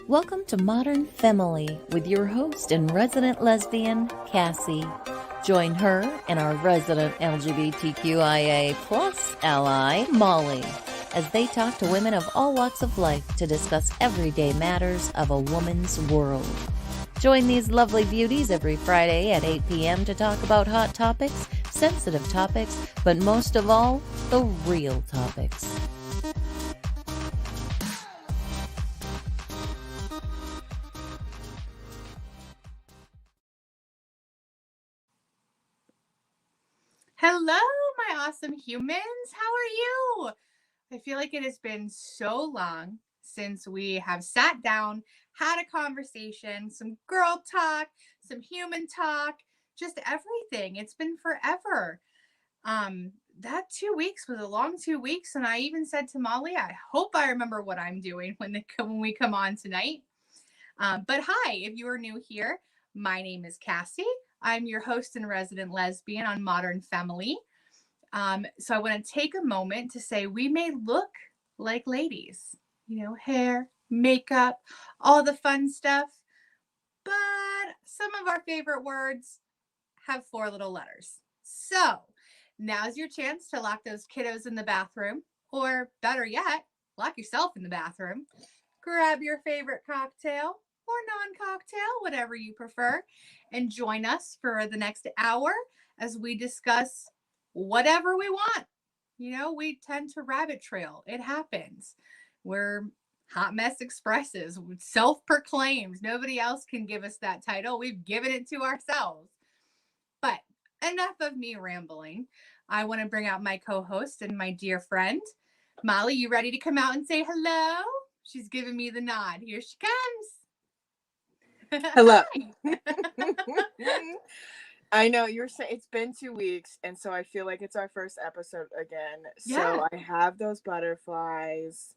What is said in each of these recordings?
Welcome to Modern Femme-ily with your host and resident lesbian, Cassie. Join her and our resident LGBTQIA plus ally, Molly, as they talk to women of all walks of life to discuss everyday matters of a woman's world. Join these lovely beauties every Friday at 8 p.m. to talk about hot topics, sensitive topics, but most of all, the real topics. Hello, my awesome humans. How are you? I feel like it has been so long since we have sat down, had a conversation, some girl talk, some human talk, just everything. It's been forever. That 2 weeks was a long 2 weeks, and I even said to Molly, I hope I remember what I'm doing when we come on tonight. But hi, if you are new here, my name is Cassie. I'm your host and resident lesbian on Modern Femme-ily. So I want to take a moment to say we may look like ladies, hair, makeup, all the fun stuff, but some of our favorite words have 4 little letters. So now's your chance to lock those kiddos in the bathroom, or better yet, lock yourself in the bathroom. Grab your favorite cocktail or non-cocktail, whatever you prefer, and join us for the next hour as we discuss whatever we want. We tend to rabbit trail. It happens. We're hot mess expresses, self-proclaimed. Nobody else can give us that title. We've given it to ourselves. But enough of me rambling. I want to bring out my co-host and my dear friend. Molly, you ready to come out and say hello? She's giving me the nod. Here she comes. Hello. I know you're saying it's been 2 weeks, and so I feel like it's our first episode again. Yeah. So I have those butterflies.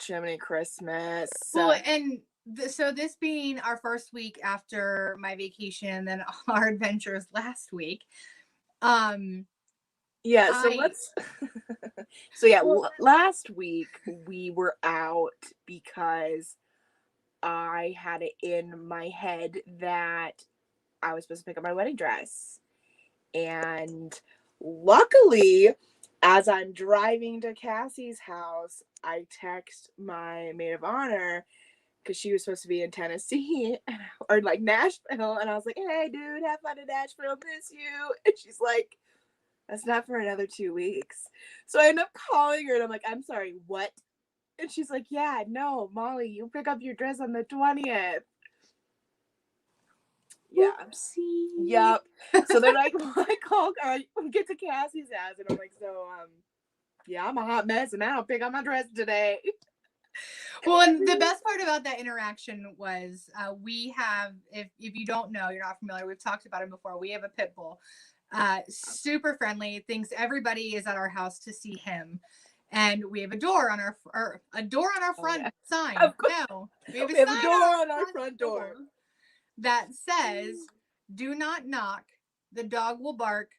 Jiminy Christmas. Well, and so this being our first week after my vacation and then our adventures last week. Yeah, so let's last week we were out because I had it in my head that I was supposed to pick up my wedding dress. And luckily, as I'm driving to Cassie's house, I text my maid of honor because she was supposed to be in Tennessee or like Nashville. And I was like, hey, dude, have fun in Nashville. Miss you. And she's like, that's not for another 2 weeks. So I end up calling her and I'm like, I'm sorry, what? And she's like, yeah, no, Molly, you pick up your dress on the 20th. Yeah. Oopsie. Yep. So then I get to Cassie's house and I'm like, yeah, I'm a hot mess and I don't pick up my dress today. Well, and the best part about that interaction was we have, if you don't know, you're not familiar, we've talked about him before. We have a pit bull, super friendly, thinks everybody is at our house to see him. And we have a door on our front sign. No, we have a door on our front door that says, do not knock, the dog will bark,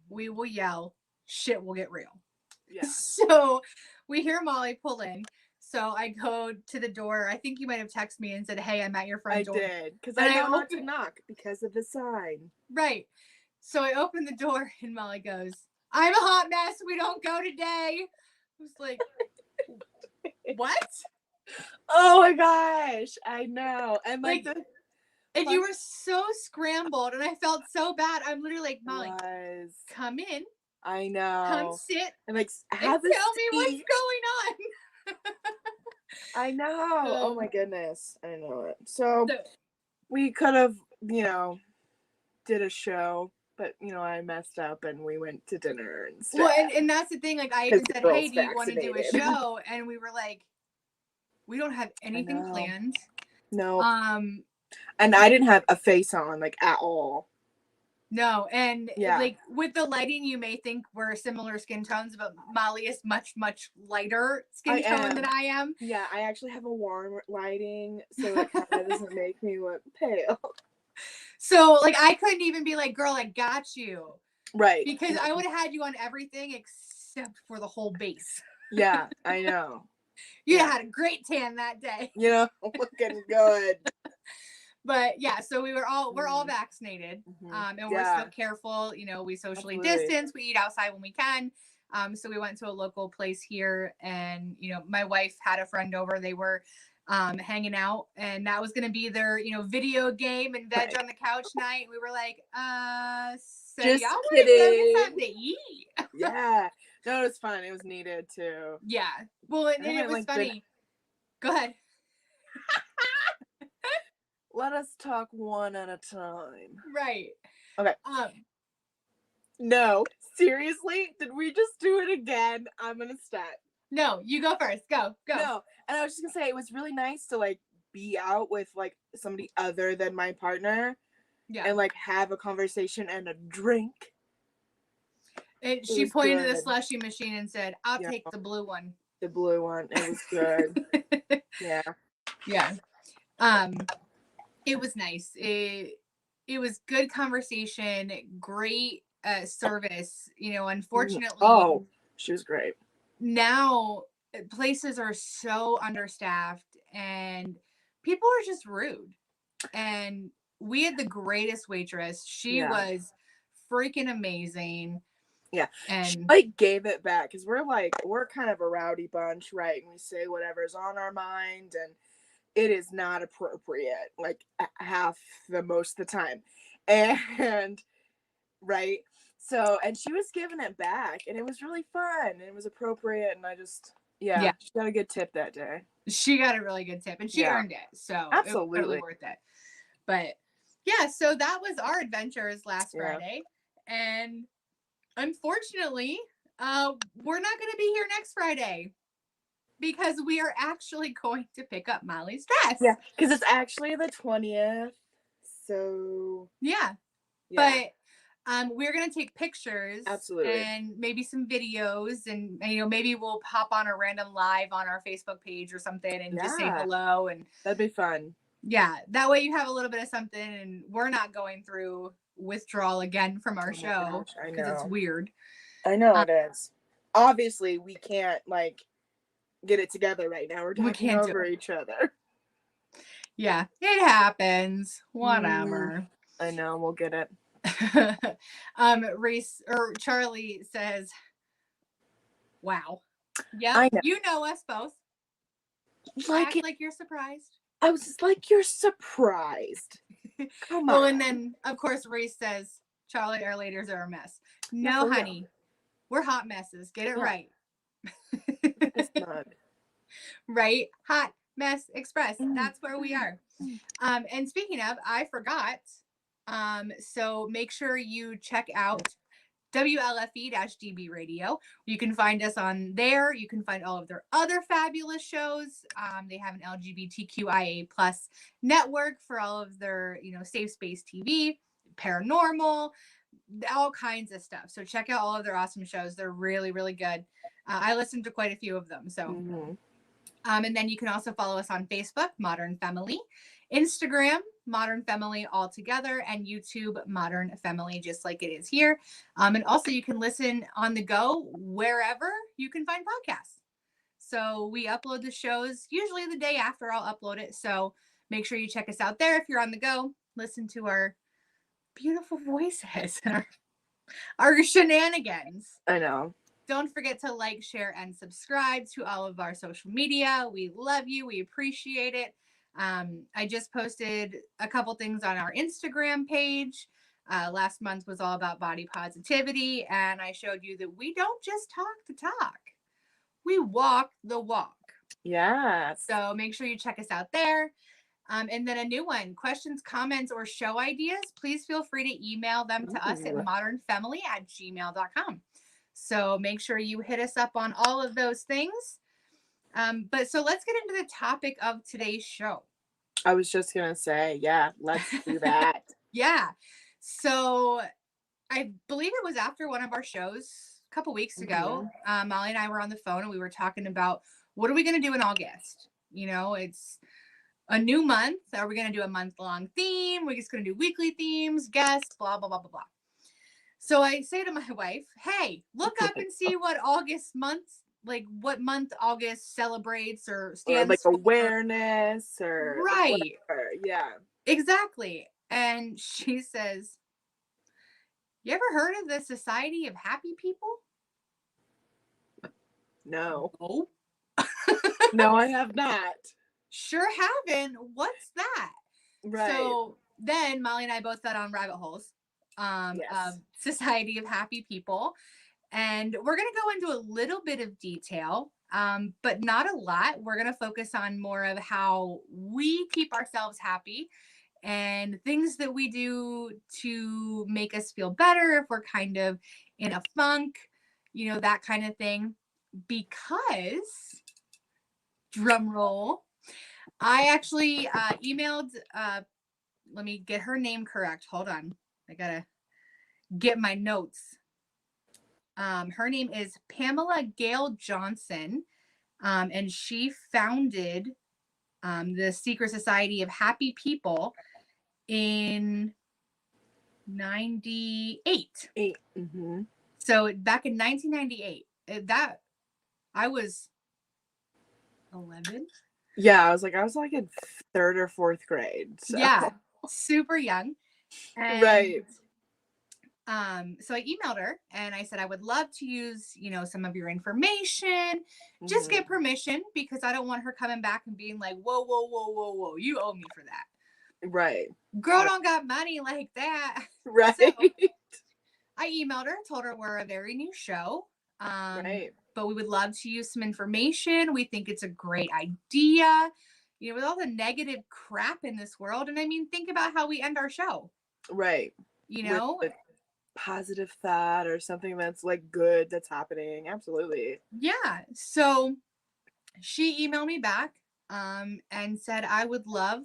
we will yell, shit will get real. Yeah. So we hear Molly pull in. So I go to the door. I think you might have texted me and said, hey, I'm at your front door. I did, because I know not to knock because of the sign. Right. So I open the door and Molly goes, I'm a hot mess. We don't go today. I was like, what? Oh my gosh. I know. And and you were so scrambled and I felt so bad. I'm literally like, Molly, come in. I know. Come sit. And like, tell me what's going on. I know. Oh my goodness. I know it. So we could have, did a show, but I messed up and we went to dinner and stuff. Well, and that's the thing. Like I even said, hey, do you want to do a show? And we were like, we don't have anything planned. No. And I didn't have a face on, like, at all. No, and like with the lighting, you may think we're similar skin tones, but Molly is much, much lighter skin tone than I am. Yeah, I actually have a warm lighting, so it kind of doesn't make me look pale. So, like, I couldn't even be like, girl, I got you. Right. Because I would have had you on everything except for the whole base. Yeah, I know. You had a great tan that day. You know, looking good. But yeah, so we're all vaccinated, and we're still careful. You know, we socially distance. We eat outside when we can. So we went to a local place here, and you know, my wife had a friend over. They were hanging out, and that was going to be their video game and veg on the couch night. We were like, so just y'all want kidding. to go get something to eat? Yeah, no, it was fun. It was needed too. Yeah, well, and it was funny. Go ahead. Let us talk one at a time. Right. Okay. No, seriously, did we just do it again? I'm gonna stop. No, you go first. Go. No, and I was just gonna say it was really nice to like be out with like somebody other than my partner, and like have a conversation and a drink. And she pointed to the slushy machine and said, "I'll take the blue one." The blue one. It was good. Yeah. It was nice. It was good conversation, great service. You know, unfortunately, she was great. Now places are so understaffed and people are just rude. And we had the greatest waitress. She was freaking amazing. Yeah, and she like gave it back because we're kind of a rowdy bunch, right? And we say whatever's on our mind, and it is not appropriate like half the most of the time, and right. So, and she was giving it back, and it was really fun, and it was appropriate, and I just she got a good tip that day. She got a really good tip, and she earned it, so absolutely it was totally worth it. But yeah, so that was our adventures last Friday, and unfortunately, we're not going to be here next Friday because we are actually going to pick up Molly's dress. Yeah, because it's actually the 20th. So but we're going to take pictures, absolutely, and maybe some videos, and maybe we'll pop on a random live on our Facebook page or something and just say hello, and that'd be fun. Yeah, that way you have a little bit of something, and we're not going through withdrawal again from our show because it's weird. I know it is. Obviously, we can't like get it together right now. We're talking over each other. Yeah, it happens. Whatever. I know, we'll get it. Charlie says, "Wow, yeah, you know us both. Act like you're surprised." I was just like, "You're surprised." Come on. Well, and then of course Reese says, "Charlie, our ladies are a mess." No, honey, we're hot messes. Get it right. It's not. Right, Hot Mess Express. That's where we are. And speaking of, I forgot. So make sure you check out WLFE-DB Radio. You can find us on there. You can find all of their other fabulous shows. They have an LGBTQIA+ network for all of their, safe space TV, paranormal, all kinds of stuff. So check out all of their awesome shows. They're really, really good. I listened to quite a few of them. So, and then you can also follow us on Facebook, Modern Femme-ily, Instagram, Modern Femme-ily all together, and YouTube, Modern Femme-ily, just like it is here. And also you can listen on the go wherever you can find podcasts. So we upload the shows usually the day after I'll upload it. So make sure you check us out there if you're on the go. Listen to our beautiful voices and our shenanigans. I know. Don't forget to like, share, and subscribe to all of our social media. We love you. We appreciate it. I just posted a couple things on our Instagram page. Last month was all about body positivity, and I showed you that we don't just talk the talk. We walk the walk. Yeah. So make sure you check us out there. And then a new one, questions, comments, or show ideas, please feel free to email them to us at modernfemily@gmail.com. So make sure you hit us up on all of those things. But so let's get into the topic of today's show. I was just going to say, let's do that. Yeah. So I believe it was after one of our shows a couple weeks ago. Molly and I were on the phone and we were talking about what are we going to do in August? It's a new month. Are we going to do a month-long theme? We're just going to do weekly themes, guests, blah, blah, blah, blah, blah. So I say to my wife, hey, look up and see what August month's like what month August celebrates or Or stands like for. awareness or Right. whatever. Yeah. Exactly. And she says, "You ever heard of the Society of Happy People?" No. Oh, No, I have not. sure haven't. What's that? Right. So then Molly and I both fell on rabbit holes Yes. of Society of Happy People. And we're going to go into a little bit of detail, but not a lot. We're going to focus on more of how we keep ourselves happy and things that we do to make us feel better if we're kind of in a funk, that kind of thing. Because, drum roll, I actually emailed, let me get her name correct. Hold on. I got to get my notes. Her name is Pamela Gale Johnson, and she founded the Secret Society of Happy People in 98. Mm-hmm. So back in 1998, that I was 11. Yeah, I was like in 3rd or 4th grade. So. Yeah, super young. And, right. So I emailed her and I said, I would love to use, some of your information, just get permission, because I don't want her coming back and being like, whoa, whoa, whoa, whoa, whoa, you owe me for that. Right. Girl don't got money like that. Right. So I emailed her, told her we're a very new show. Right. But we would love to use some information. We think it's a great idea, with all the negative crap in this world. And I mean, think about how we end our show. Right. With positive thought or something that's like good that's happening. Absolutely. Yeah. So she emailed me back and said I would love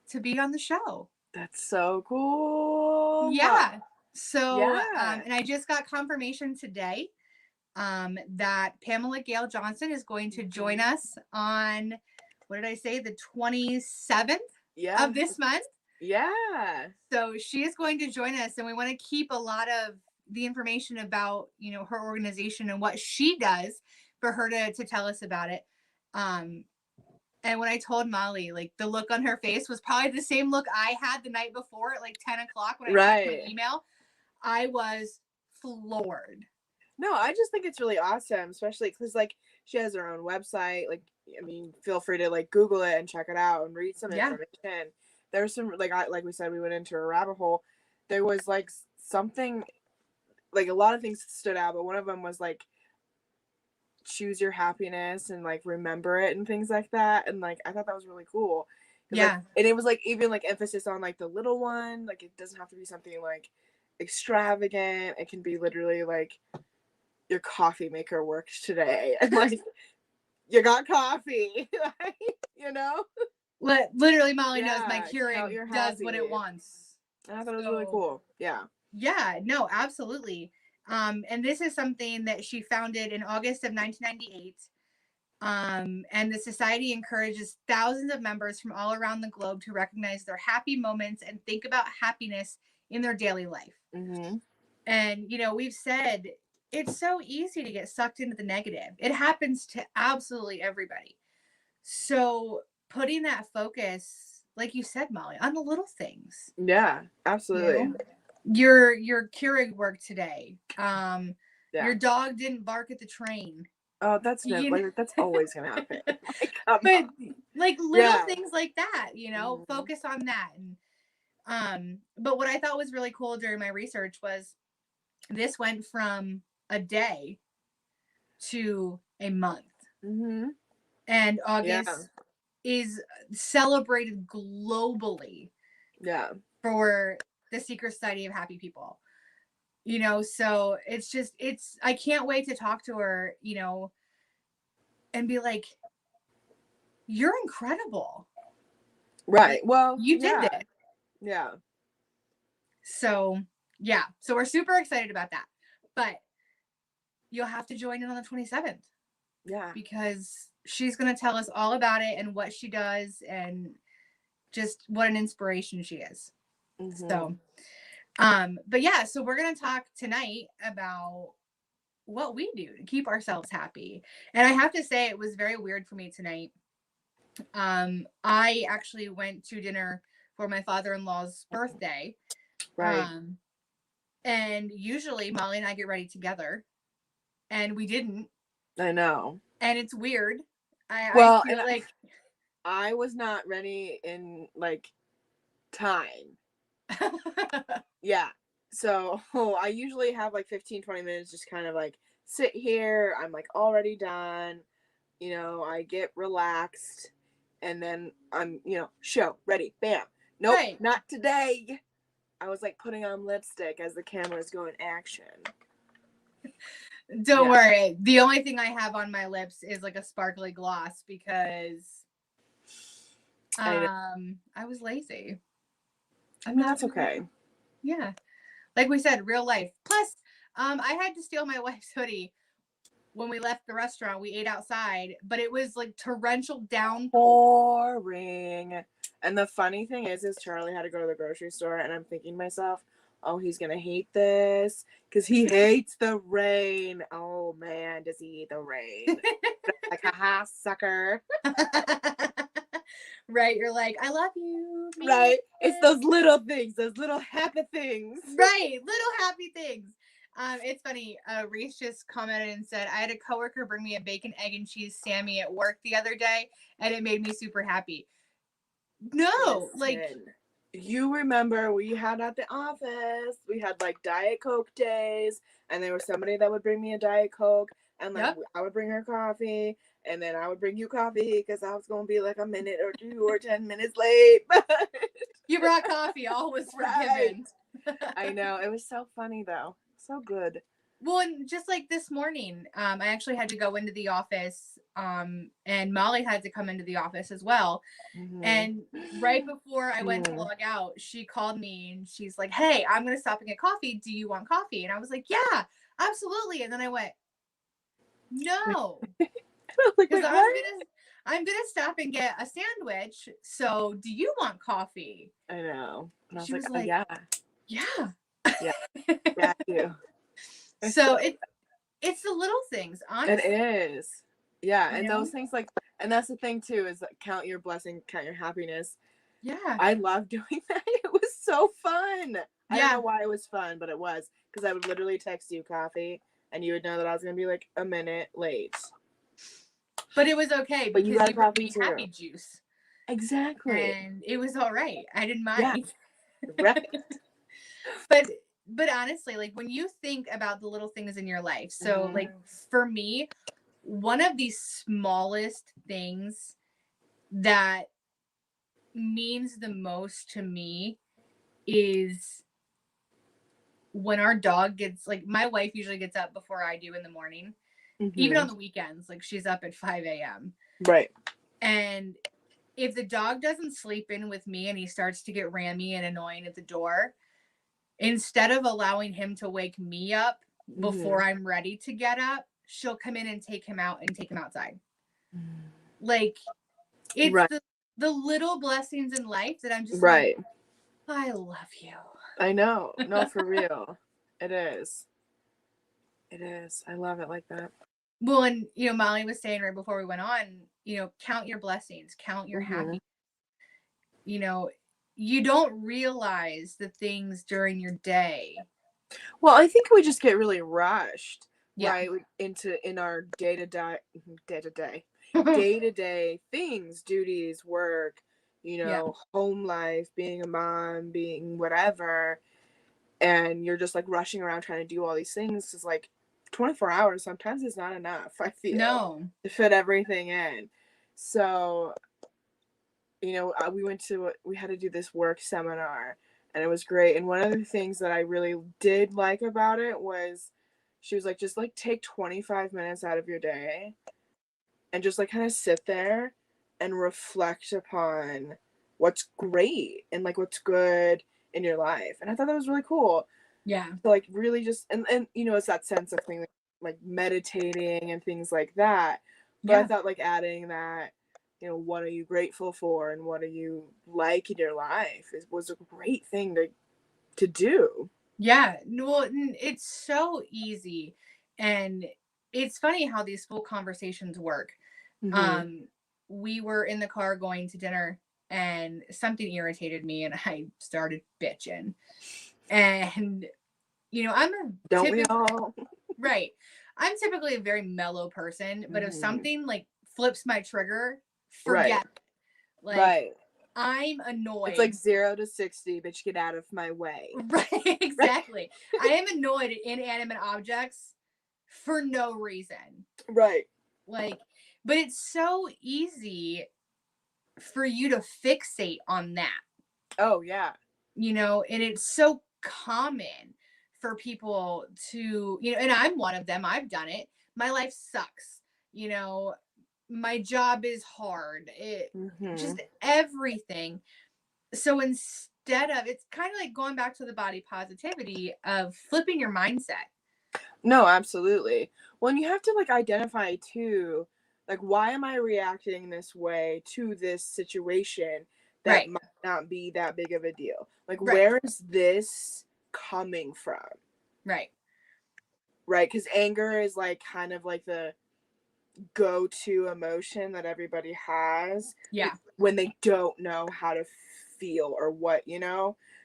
to be on the show. That's so cool. Yeah. So yeah. And I just got confirmation today that Pamela Gale Johnson is going to join us on, what did I say, the 27th of this month. Yeah. So she is going to join us, and we want to keep a lot of the information about, her organization and what she does for her to tell us about it. And when I told Molly, like, the look on her face was probably the same look I had the night before at like 10 o'clock when I checked my email. I was floored. No, I just think it's really awesome, especially because like she has her own website. Like, I mean, feel free to like Google it and check it out and read some information. There's some like we said, we went into a rabbit hole. There was like something, like a lot of things stood out, but one of them was like choose your happiness and like remember it and things like that. And like I thought that was really cool. Yeah. Like, and it was like even like emphasis on like the little one. Like it doesn't have to be something like extravagant. It can be literally like your coffee maker worked today and like you got coffee. Literally Molly knows my Keurig does what it wants. I thought it was really cool. Yeah, no, absolutely. And this is something that she founded in August of 1998. And the society encourages thousands of members from all around the globe to recognize their happy moments and think about happiness in their daily life. Mm-hmm. And, we've said it's so easy to get sucked into the negative. It happens to absolutely everybody. So putting that focus, like you said, Molly, on the little things. Yeah, absolutely. Your Keurig worked today. Your dog didn't bark at the train. Oh, that's that's always gonna happen. But like little things like that, focus on that. And but what I thought was really cool during my research was this went from a day to a month. Mm-hmm. And August is celebrated globally. Yeah. For the Secret Society of Happy People. So I can't wait to talk to her, and be like, you're incredible. Right. Well, you did it. Yeah. So, yeah. So we're super excited about that. But you'll have to join in on the 27th. Yeah. Because she's going to tell us all about it and what she does and just what an inspiration she is. Mm-hmm. So, but yeah, so we're going to talk tonight about what we do to keep ourselves happy. And I have to say, it was very weird for me tonight. I actually went to dinner for my father-in-law's birthday. Right. And usually Molly and I get ready together, and we didn't. I know. And it's weird. Well, I feel like I was not ready in like time. Yeah. So I usually have like 15-20 minutes just kind of like sit here. I'm like already done. You know, I get relaxed and then I'm, show ready. Bam. Nope, right. not today. I was like putting on lipstick as the cameras go in action. Don't worry. The only thing I have on my lips is like a sparkly gloss because I was lazy. I mean, that's okay. Yeah. Like we said, real life. Plus, I had to steal my wife's hoodie when we left the restaurant. We ate outside, but it was like torrential downpour. Boring. And the funny thing is Charlie had to go to the grocery store, and I'm thinking to myself, oh, he's going to hate this because he hates the rain. Oh, man, does he hate the rain? Like, haha, sucker. Right, you're like, I love you. Right, it's those little things, those little happy things. Right, little happy things. It's funny. Reese just commented and said, I had a coworker bring me a bacon, egg, and cheese Sammy at work the other day, and it made me super happy. No, like, you remember we had at the office, we had like Diet Coke days, and there was somebody that would bring me a Diet Coke, and like I would bring her coffee, and then I would bring you coffee because I was going to be like a minute or 2 or 10 minutes late. You brought coffee, all was forgiven. I know. It was so funny, though. So good. Well, and just like this morning, I actually had to go into the office, and Molly had to come into the office as well. Mm-hmm. And right before I went to log out, she called me and she's like, hey, I'm going to stop and get coffee. Do you want coffee? And I was like, yeah, absolutely. And then I went, no, because I'm gonna stop and get a sandwich. So, do you want coffee? I know. And she was like, like, yeah, yeah, I do. So it's the little things, honestly. It is, yeah, and those things like, and that's the thing too is like, count your blessing, count your happiness. Yeah, I love doing that. It was so fun. I don't know why it was fun, but it was because I would literally text you coffee, and you would know that I was gonna be like a minute late. But it was okay because you brought me happy juice. Exactly. And it was all right. I didn't mind. Yeah. Right. But honestly, like when you think about the little things in your life, so like for me, one of the smallest things that means the most to me is when our dog gets, like, my wife usually gets up before I do in the morning. Even on the weekends, like she's up at 5 a.m. Right. And if the dog doesn't sleep in with me and he starts to get rammy and annoying at the door, instead of allowing him to wake me up before I'm ready to get up, she'll come in and take him out and take him outside. Like, it's the little blessings in life that I'm just like, I love you. I know. No, for real. It is. It is. I love it like that. Well, and, Molly was saying right before we went on, count your blessings, count your happiness. You don't realize the things during your day. Well, I think we just get really rushed, right, in our day-to-day things, duties, work, home life, being a mom, being whatever, and you're just like rushing around trying to do all these things. Because like 24 hours sometimes is not enough, I feel, to fit everything in. So we had to do this work seminar, and it was great. And one of the things that I really did like about it was she was like, just like take 25 minutes out of your day and just like kind of sit there and reflect upon what's great and like what's good in your life. And I thought that was really cool. Yeah. So like really just, and it's that sense of thing like meditating and things like that. But I thought like adding that, what are you grateful for and what do you like in your life was a great thing to do. Yeah. Well, it's so easy. And it's funny how these full conversations work. Mhm. We were in the car going to dinner and something irritated me and I started bitching. And, I'm a Don't we typical, all? right. I'm typically a very mellow person, but if Mhm. something like flips my trigger, Right. forget it. Like, Right. I'm It's like annoyed. 0 to 60, bitch, get out of my way. Right, Right. exactly. I am annoyed at inanimate objects for no reason. Right. Like, but it's so easy for you to fixate on that, Oh, yeah. and it's so common for people to, and I'm one of them. I've done it. My life sucks. You know, my job is hard. It Mhm. just everything. So instead of, it's kind of like going back to the body positivity of flipping your mindset. No, absolutely. Well, and you have to like identify too, like why am I reacting this way to this situation that Right. might not be that big of a deal? Like Right. where is this coming from? Right. Right? Because anger is like kind of like the go-to emotion that everybody has Yeah. when they don't know how to feel or what,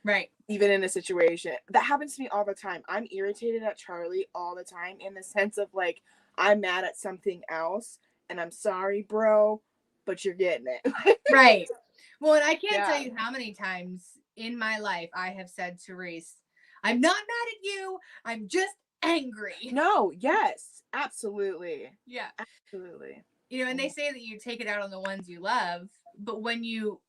Right. even in a situation that happens to me all the time. I'm irritated at Charlie all the time in the sense of like I'm mad at something else and I'm sorry, bro, but you're getting it. Right. Well, and I can't tell Yeah. you how many times in my life I have said to Reese, I'm not mad at you. I'm just angry. No, yes, absolutely. Yeah. Absolutely. And they say that you take it out on the ones you love, but when you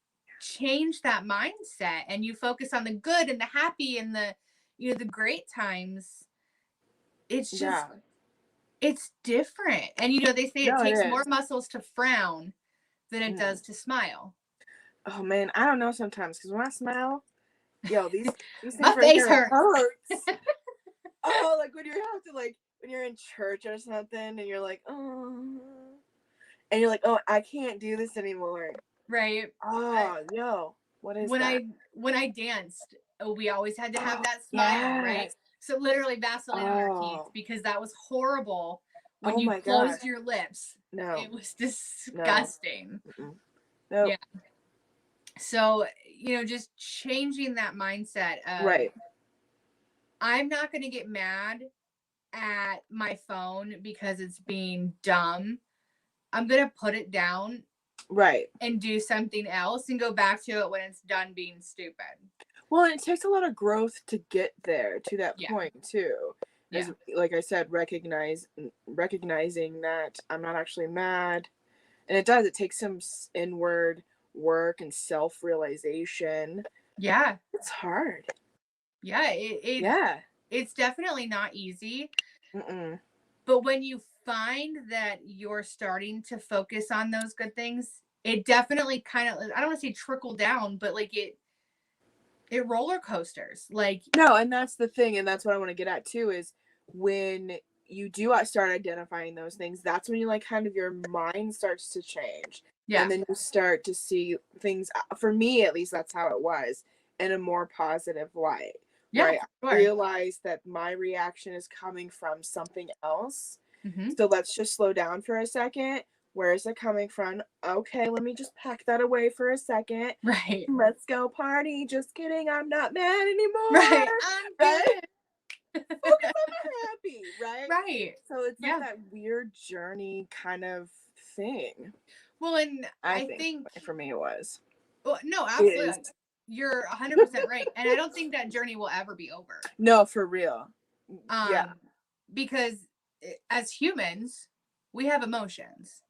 change that mindset and you focus on the good and the happy and the great times, it's just, Yeah. it's different. And they say it No, it takes more is. muscles to frown than it Mm. does to smile. Oh man, I don't know sometimes because when I smile, yo, these things My right face here hurts. hurts. Oh, like when you have to like when you're in church or something and you're like, oh, and you're like, oh, I can't do this anymore. Right. Oh, yo, what is when that? I danced, we always had to have that smile, right? Yes. So literally Vaseline on our teeth Oh, because that was horrible when oh you my gosh. closed your lips. No, It was no, disgusting. mm-mm. Nope. Yeah. So, just changing that mindset of Right, I'm not going to get mad at my phone because it's being dumb. I'm going to put it down right. and do something else and go back to it when it's done being stupid. Well, it takes a lot of growth to get there to that Yeah. point too. Yeah. Is like I said, recognizing that I'm not actually mad, and it does. It takes some inward work and self-realization. Yeah. It's hard. Yeah. Yeah. It's definitely not easy. Mm-mm. But when you find that you're starting to focus on those good things, it definitely kind of, I don't want to say trickle down, but like it roller coasters. Like, No, and that's the thing, and that's what I want to get at too is when you do start identifying those things, that's when you like kind of your mind starts to change. yeah. And then you start to see things, for me at least, that's how it was, in a more positive light. Yeah. Right? I Sure. realize that my reaction is coming from something else. Mm-hmm. So let's just slow down for a second. Where is it coming from? Okay, let me just pack that away for a second. Right. Let's go party. Just kidding. I'm not mad anymore. Right. I'm Right? good. Focus on the happy, right? Right. So it's like Yeah. that weird journey kind of thing. Well, and I I think think, for me it was. well, no, It is. absolutely. You're 100% right. And I don't think that journey will ever be over. No, for real. Yeah. Because as humans, we have emotions.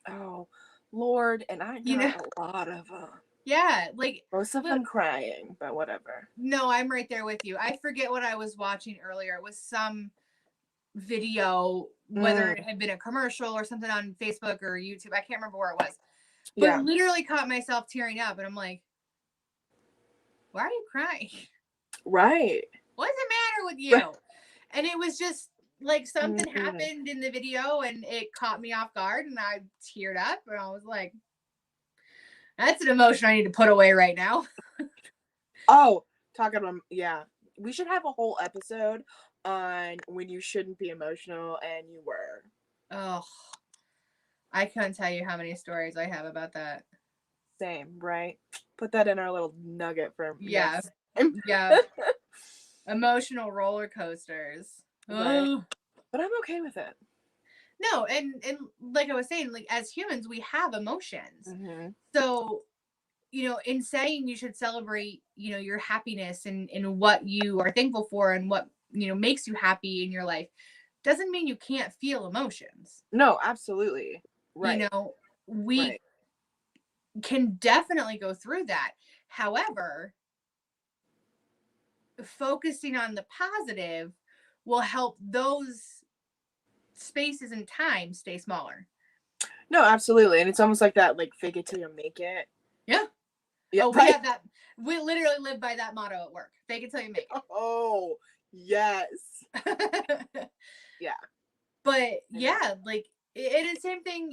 Oh, Lord, and I got a lot of them. Yeah, like Most of them crying, but whatever. no, I'm right there with you. I forget what I was watching earlier. It was some video, whether it had been a commercial or something on Facebook or YouTube. I can't remember where it was. But literally caught myself tearing up and I'm like, why are you crying? Right. What's the matter with you? And it was just like something happened in the video and it caught me off guard and I teared up and I was like, that's an emotion I need to put away right now. Oh, talking about, yeah. We should have a whole episode on when you shouldn't be emotional and you were. Oh, I can't tell you how many stories I have about that. Same, right? Put that in our little nugget for Yeah. next time. Yeah. Emotional roller coasters. Right. Ugh. But I'm okay with it. No, and like I was saying, like as humans, we have emotions. Mm-hmm. So, in saying you should celebrate, your happiness and what you are thankful for and what, makes you happy in your life doesn't mean you can't feel emotions. No, absolutely. Right. We Right. can definitely go through that. However, focusing on the positive will help those spaces and time stay smaller. No, absolutely. And it's almost like that, like, fake it till you make it. Yeah. Yeah, Oh, we right. have that. We literally live by that motto at work. Fake it till you make Oh, yes. it. Yeah. But yeah, like it is same thing,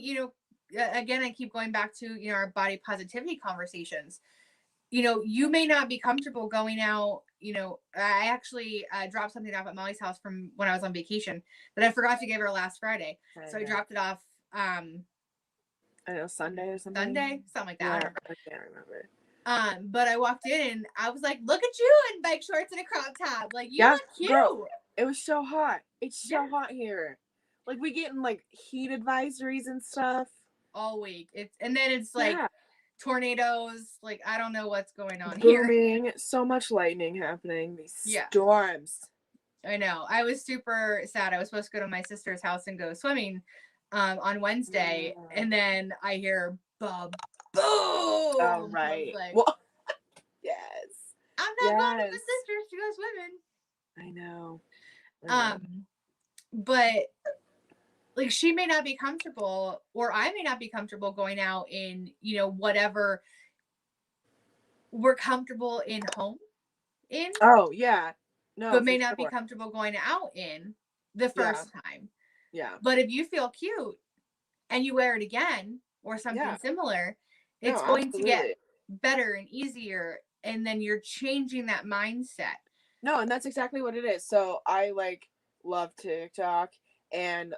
again, I keep going back to, our body positivity conversations. You may not be comfortable going out. I actually dropped something off at Molly's house from when I was on vacation that I forgot to give her last Friday. So I dropped it off I know, Sunday or something. Sunday, something like that. Yeah, I don't remember. I can't remember. But I walked in and I was like, look at you in bike shorts and a crop top. Like, you look cute. Girl, it was so hot. It's so hot here. Like, we getting like heat advisories and stuff all week. And then it's like tornadoes. Like, I don't know what's going on booming. So much lightning happening. These storms. I know. I was super sad. I was supposed to go to my sister's house and go swimming on Wednesday, and then I hear boom. Oh, right. Like, well, yes. I'm not going to my sister's to go swimming. I know. But like, she may not be comfortable, or I may not be comfortable going out in, whatever we're comfortable in home in. Oh, yeah. No, but may not be comfortable going out in the first time. Yeah. But if you feel cute and you wear it again or something similar, it's going to get better and easier. And then you're changing that mindset. No, and that's exactly what it is. So I love TikTok and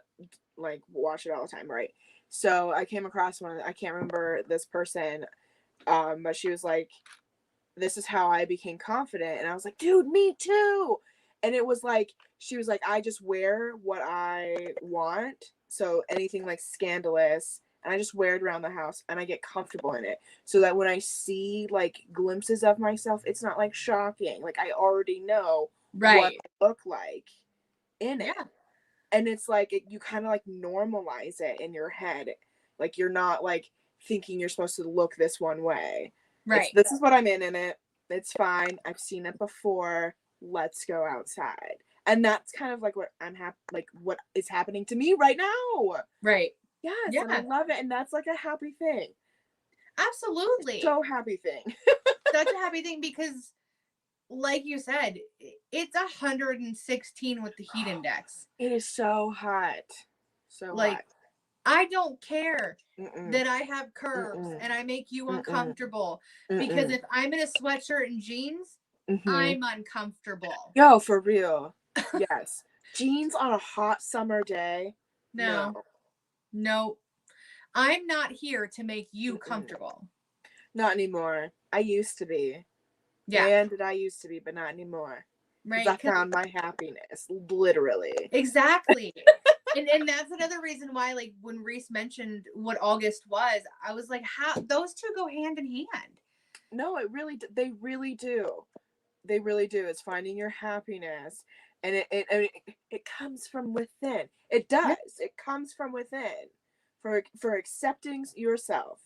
watch it all the time, right? So I came across one, I can't remember this person, but she was like, this is how I became confident. And I was like, dude, me too. And it was like, she was like, I just wear what I want. So anything like scandalous, and I just wear it around the house and I get comfortable in it. So that when I see like glimpses of myself, it's not like shocking. Like, I already know what I look like in it. And it's like, you kind of like normalize it in your head. Like, you're not like thinking you're supposed to look this one way. Right. This is what I'm in it. It's fine. I've seen it before. Let's go outside. And that's kind of like what I'm what is happening to me right now. Right. Yes. Yeah. And I love it. And that's like a happy thing. Absolutely. So happy thing. Such a happy thing, because like you said, it's 116 with the heat index. It is so hot. So hot. I don't care that I have curves and I make you uncomfortable, because if I'm in a sweatshirt and jeans, I'm uncomfortable. Yo, for real. Yes. Jeans on a hot summer day. No. I'm not here to make you comfortable. Not anymore. I used to be. Yeah. Man, did I used to be, but not anymore. Right. I found my happiness, literally. Exactly. And that's another reason why, like, when Reese mentioned what August was, I was like, how those two go hand in hand. No, they really do. They really do. It's finding your happiness, and it comes from within. It does. Yeah. It comes from within. For accepting yourself,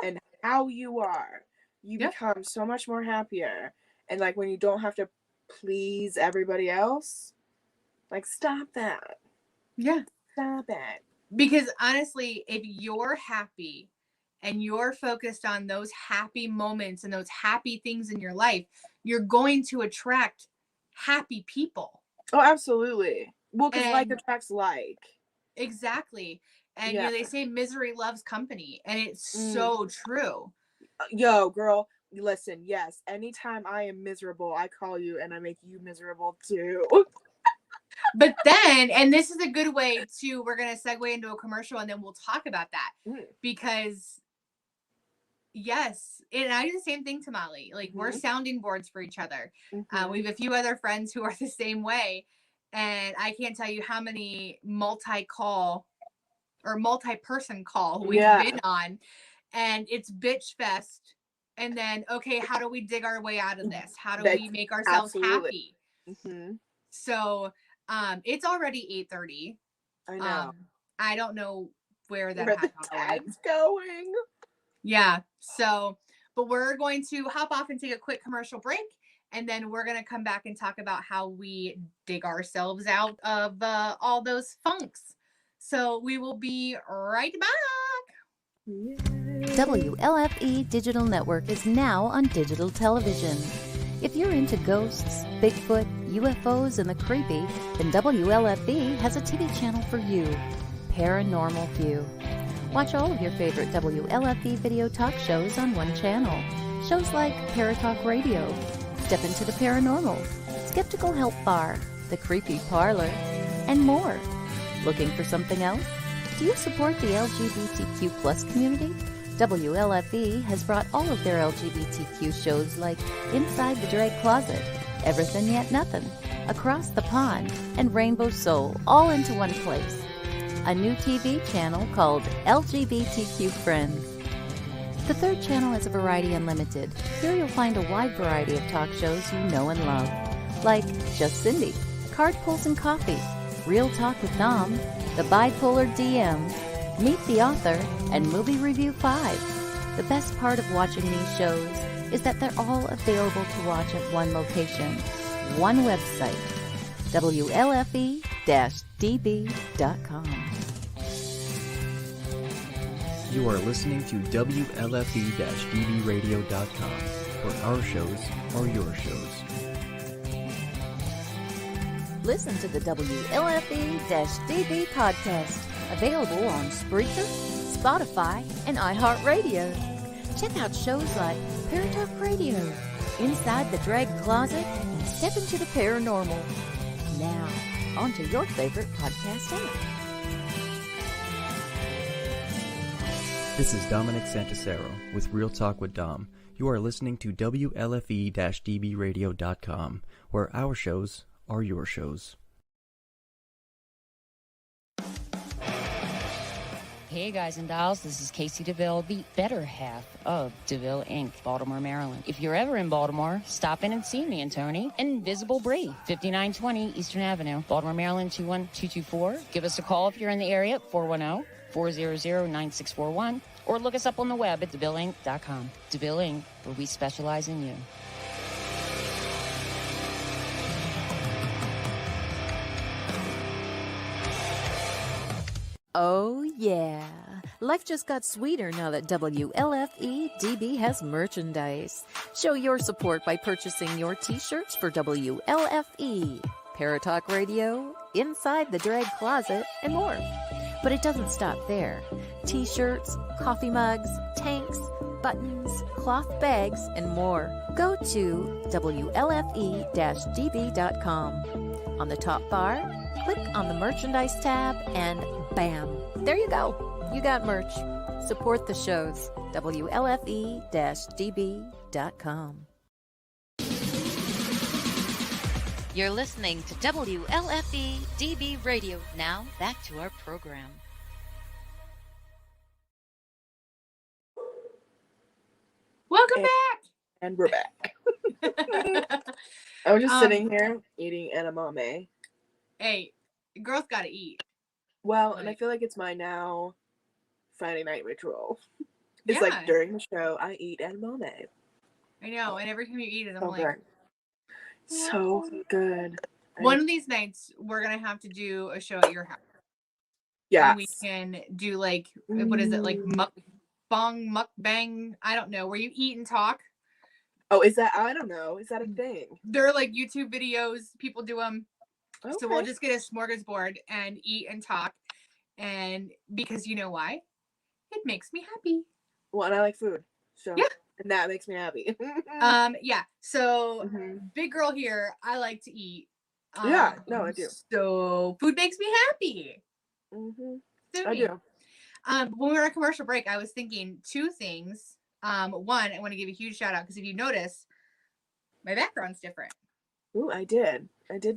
and how you are, you become so much more happier. And like, when you don't have to please everybody else, like, stop that. Yeah. Stop it. Because honestly, if you're happy and you're focused on those happy moments and those happy things in your life, you're going to attract happy people. Oh, absolutely. Well, because like attracts like. Exactly. And they say misery loves company, and it's so true. Yo, girl, listen, yes. Anytime I am miserable, I call you and I make you miserable too. But then, and this is a good way to, we're going to segue into a commercial and then we'll talk about that. Because, yes, and I do the same thing to Molly. Like, we're sounding boards for each other. We have a few other friends who are the same way. And I can't tell you how many multi-call or multi-person call we've been on. And it's bitch fest. And then, okay, how do we dig our way out of this? How do we make ourselves happy? So, it's already 8:30. I know. I don't know where that the tag's going. Yeah. So, but we're going to hop off and take a quick commercial break, and then we're going to come back and talk about how we dig ourselves out of all those funks. So we will be right back. WLFE Digital Network is now on digital television. If you're into ghosts, Bigfoot, UFOs, and the creepy, then WLFE has a TV channel for you, Paranormal View. Watch all of your favorite WLFE video talk shows on one channel. Shows like Paratalk Radio, Step Into the Paranormal, Skeptical Help Bar, The Creepy Parlor, and more. Looking for something else? Do you support the LGBTQ plus community? WLFE has brought all of their LGBTQ shows like Inside the Drag Closet, Everything Yet Nothing, Across the Pond, and Rainbow Soul all into one place. A new TV channel called LGBTQ Friends. The third channel is a Variety Unlimited. Here you'll find a wide variety of talk shows you know and love, like Just Cindy, Card Pulls and Coffee, Real Talk with Dom, The Bipolar DM, Meet the Author, and Movie Review 5. The best part of watching these shows is that they're all available to watch at one location, one website, WLFE-DB.com. You are listening to WLFE-DBRadio.com, where our shows are your shows. Listen to the WLFE-DB podcast, available on Spreaker, Spotify, and iHeartRadio. Check out shows like Paratalk Radio, Inside the Drag Closet, and Step Into the Paranormal. Now, on to your favorite podcast app. This is Dominic Santasero with Real Talk with Dom. You are listening to WLFE-DBRadio.com, where our shows are your shows. Hey guys and dolls, this is Casey DeVille, the better half of DeVille Inc., Baltimore, Maryland. If you're ever in Baltimore, stop in and see me and Tony. Invisible Brie, 5920 Eastern Avenue, Baltimore, Maryland, 21224. Give us a call if you're in the area, 410-400-9641, or look us up on the web at DeVilleInc.com. DeVille Inc., where we specialize in you. Oh yeah, life just got sweeter now that WLFE-DB has merchandise. Show your support by purchasing your t-shirts for WLFE, Paratalk Radio, Inside the Drag Closet, and more. But it doesn't stop there. T-shirts, coffee mugs, tanks, buttons, cloth bags, and more. Go to WLFE-DB.com. On the top bar, click on the merchandise tab and bam, there you go. You got merch. Support the shows. WLFE-DB.com. You're listening to WLFE-DB Radio. Now, back to our program. Welcome back. And we're back. I was just sitting here eating edamame. Hey, girls gotta eat. Well, and I feel like it's my now Friday night ritual. It's Yeah. like during the show, I eat edamame. I know, and every time you eat it, I'm So like, good. So good. one of these nights we're gonna have to do a show at your house. Yeah. And we can do like, what is it, like mukbang? I don't know, where you eat and talk. Oh, is that? I don't know. Is that a thing? They're like YouTube videos. People do them. Okay. So we'll just get a smorgasbord and eat and talk. And because you know why? It makes me happy. Well, and I like food. So yeah. And that makes me happy. Yeah. So big girl here, I like to eat. Yeah, no, I do. So food makes me happy. Mm-hmm. Suit I me. do. When we were on commercial break, I was thinking two things. One, I want to give a huge shout out because if you notice, my background's different. Ooh, I did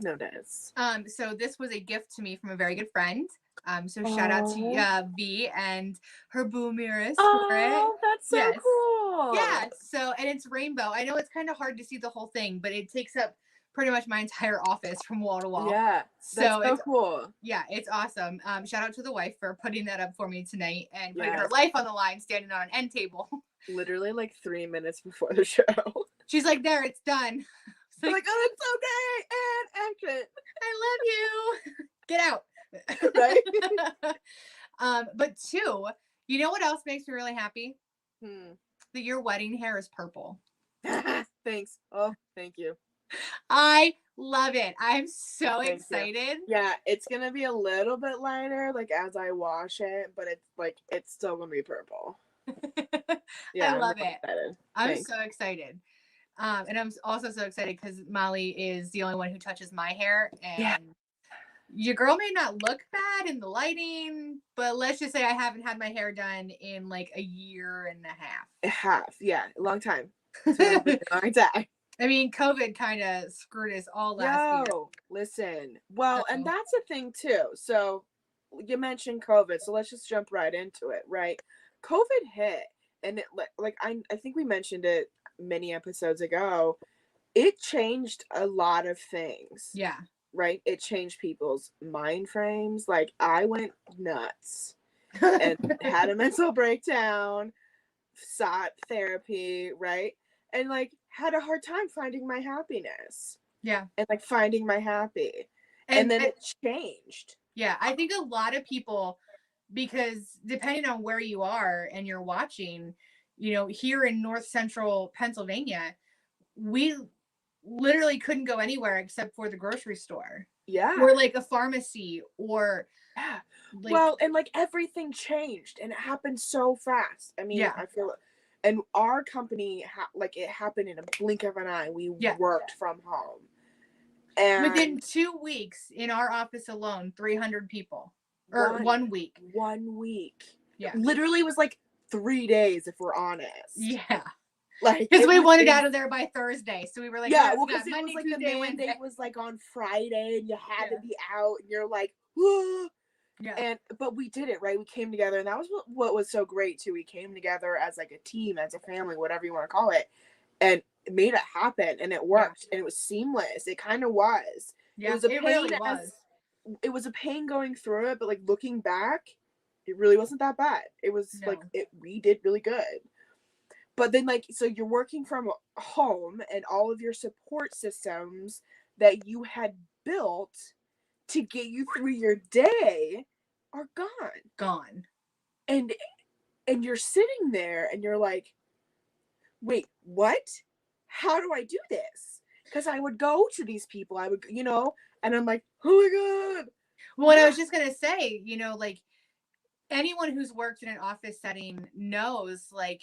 notice. So this was a gift to me from a very good friend. So shout out to V and her boo mirrors for it. Oh, that's so cool. Yeah. So, and it's rainbow. I know it's kind of hard to see the whole thing, but it takes up pretty much my entire office from wall to wall. Yeah, that's so cool. Yeah, it's awesome. Shout out to the wife for putting that up for me tonight and putting Yes. her life on the line, standing on an end table. Literally like 3 minutes before the show. She's like, there, it's done. I'm like, oh, it's okay, and action. I love you. Get out. Right? But two, you know what else makes me really happy? Hmm. That your wedding hair is purple. Thanks. Oh, thank you. I love it. I'm so Thank excited. You. Yeah, it's gonna be a little bit lighter, like as I wash it, but it's still gonna be purple. Yeah, I love it. Excited. I'm Thanks. so excited. And I'm also so excited because Molly is the only one who touches my hair. And your girl may not look bad in the lighting, but let's just say I haven't had my hair done in like a year and a half. Yeah, a long time. It's been a long time. I mean, COVID kind of screwed us all last year. Listen. Well, and that's the thing too. So you mentioned COVID, so let's just jump right into it, right? COVID hit, and it like I think we mentioned it many episodes ago. It changed a lot of things. Yeah. Right? It changed people's mind frames. Like I went nuts and had a mental breakdown, sought therapy, right? And like had a hard time finding my happiness. Yeah. And like finding my happy. And then it changed. Yeah. I think a lot of people, because depending on where you are and you're watching, you know, here in North Central Pennsylvania, we literally couldn't go anywhere except for the grocery store. Yeah. Or like a pharmacy or well, and like everything changed and it happened so fast. I mean, I feel and our company like it happened in a blink of an eye. We worked from home. And within 2 weeks in our office alone, 300 people. Or 1 week. 1 week. Yeah. Literally was like 3 days if we're honest. Yeah. Like because we wanted out of there by Thursday, so we were like, well, because Monday, it was like Tuesday, the mandate Wednesday. was like on Friday, and you had to be out, and you're like, whoa. Yeah. But we did it, right? We came together, and that was what was so great too. We came together as like a team, as a family, whatever you want to call it, and it made it happen, and it worked, and it was seamless. It kind of was. Yeah, it was a pain. Really was. It was a pain going through it, but like looking back, it really wasn't that bad. It was we did really good. But then, like, so you're working from home and all of your support systems that you had built to get you through your day are gone. And you're sitting there and you're like, wait, what? How do I do this? Because I would go to these people, I would, and I'm like, oh my God. Well, I was just going to say, like, anyone who's worked in an office setting knows, like,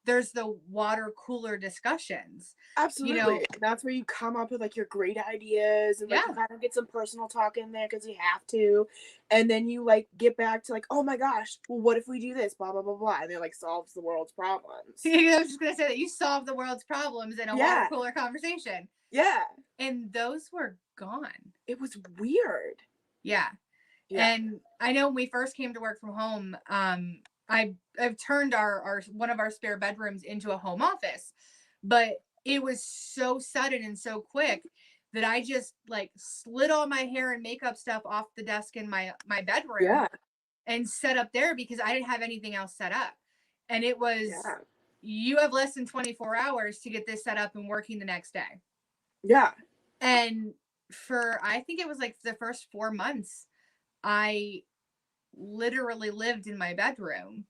there's the water cooler discussions. Absolutely. That's where you come up with like your great ideas and like you kind of get some personal talk in there because you have to. And then you like get back to like, oh my gosh, well, what if we do this? Blah, blah, blah, blah. And it like solves the world's problems. I was just going to say that you solve the world's problems in a water cooler conversation. Yeah. And those were gone. It was weird. Yeah. And I know when we first came to work from home, I've turned our one of our spare bedrooms into a home office, but it was so sudden and so quick that I just like slid all my hair and makeup stuff off the desk in my bedroom and set up there because I didn't have anything else set up. And it was, you have less than 24 hours to get this set up and working the next day. Yeah. And I think it was like the first 4 months, I literally lived in my bedroom.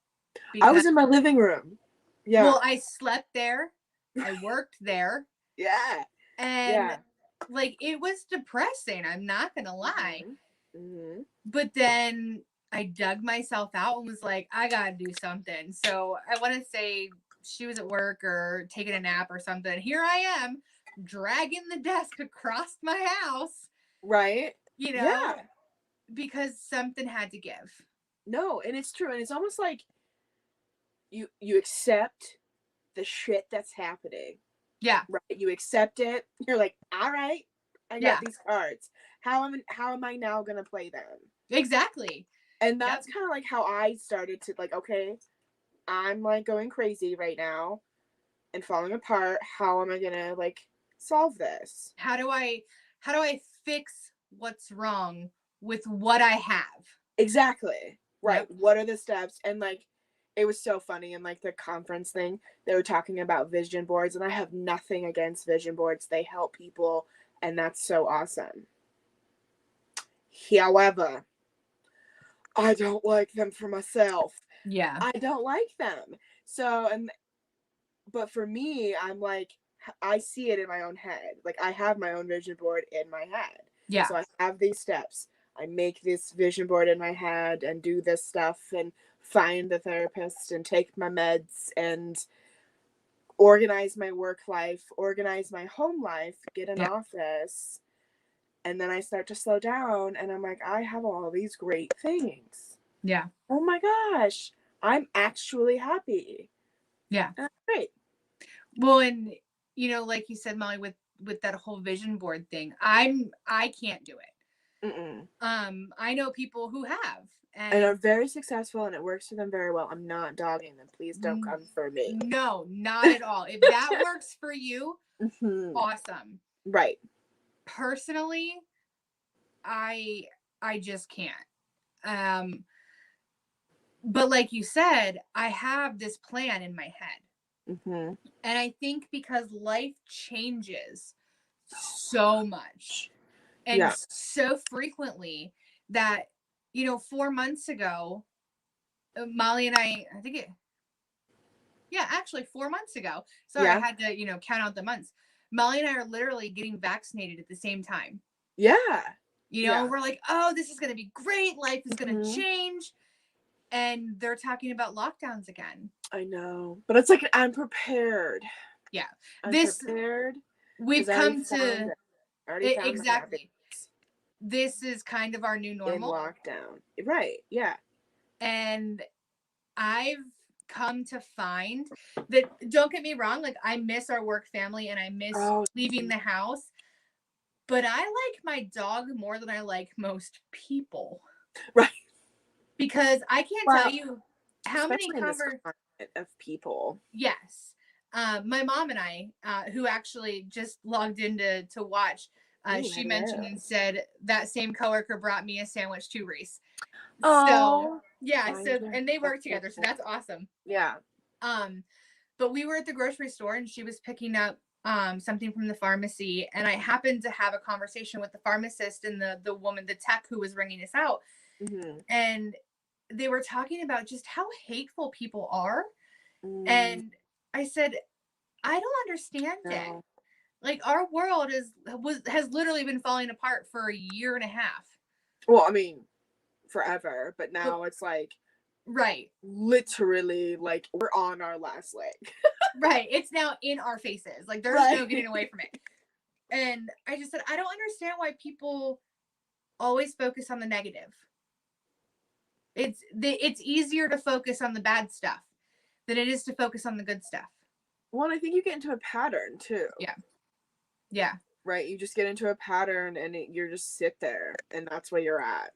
I was in my living room. Yeah. Well, I slept there. I worked there. Yeah. And like it was depressing. I'm not gonna lie. Mm-hmm. But then I dug myself out and was like, I gotta do something. So I want to say she was at work or taking a nap or something. Here I am, dragging the desk across my house. Right? you know, Yeah. because something had to give. No, and it's true. And it's almost like you accept the shit that's happening. Yeah. Right? You accept it. You're like, all right, I got Yeah. these cards. How am I now gonna play them? Exactly. And that's Yep. kind of like how I started to, like, okay, I'm like going crazy right now and falling apart. How am I gonna like solve this? How do I fix what's wrong with what I have? Exactly. Right. Yep. What are the steps? And like, it was so funny in like the conference thing. They were talking about vision boards, and I have nothing against vision boards. They help people, and that's so awesome. However, I don't like them for myself. Yeah. I don't like them. So, but for me, I'm like, I see it in my own head. Like, I have my own vision board in my head. Yeah. So I have these steps. I make this vision board in my head and do this stuff and find the therapist and take my meds and organize my work life, organize my home life, get an Yeah. office. And then I start to slow down and I'm like, I have all these great things. Yeah. Oh my gosh, I'm actually happy. Yeah. That's great. Well, and you know, like you said, Molly, with that whole vision board thing, I can't do it. Mm-mm. I know people who have, And are very successful and it works for them very well. I'm not dogging them. Please don't come for me. No, not at all. If that works for you, awesome. Right. Personally, I just can't. But like you said, I have this plan in my head. And I think because life changes so much and so frequently that, you know, 4 months ago, Molly and I think actually 4 months ago. Sorry, I had to, you know, count out the months. Molly and I are literally getting vaccinated at the same time. Yeah. You know, we're like, oh, this is going to be great. Life is going to change. And they're talking about lockdowns again. I know. But it's like, I'm prepared. Yeah. I'm prepared. We've come to exactly. This is kind of our new normal. In lockdown. Right. Yeah. And I've come to find that, don't get me wrong, like I miss our work family and I miss leaving the house. But I like my dog more than I like most people. Right. Because I can't tell you how many of people. Yes. My mom and I, who actually just logged in to watch, she mentioned and said that same coworker brought me a sandwich too, Reese. So yeah, and they work together, so that's awesome. Yeah. But we were at the grocery store and she was picking up something from the pharmacy, and I happened to have a conversation with the pharmacist and the woman, the tech who was ringing us out. And they were talking about just how hateful people are. And I said, I don't understand it. Like, our world has literally been falling apart for a year and a half. Well, I mean, forever, but now it's like, right, literally, like, we're on our last leg. Right, it's now in our faces. Like, there's no getting away from it. And I just said, I don't understand why people always focus on the negative. It's easier to focus on the bad stuff than it is to focus on the good stuff. Well, I think you get into a pattern too. Yeah. Right. You just get into a pattern and you just sit there and that's where you're at.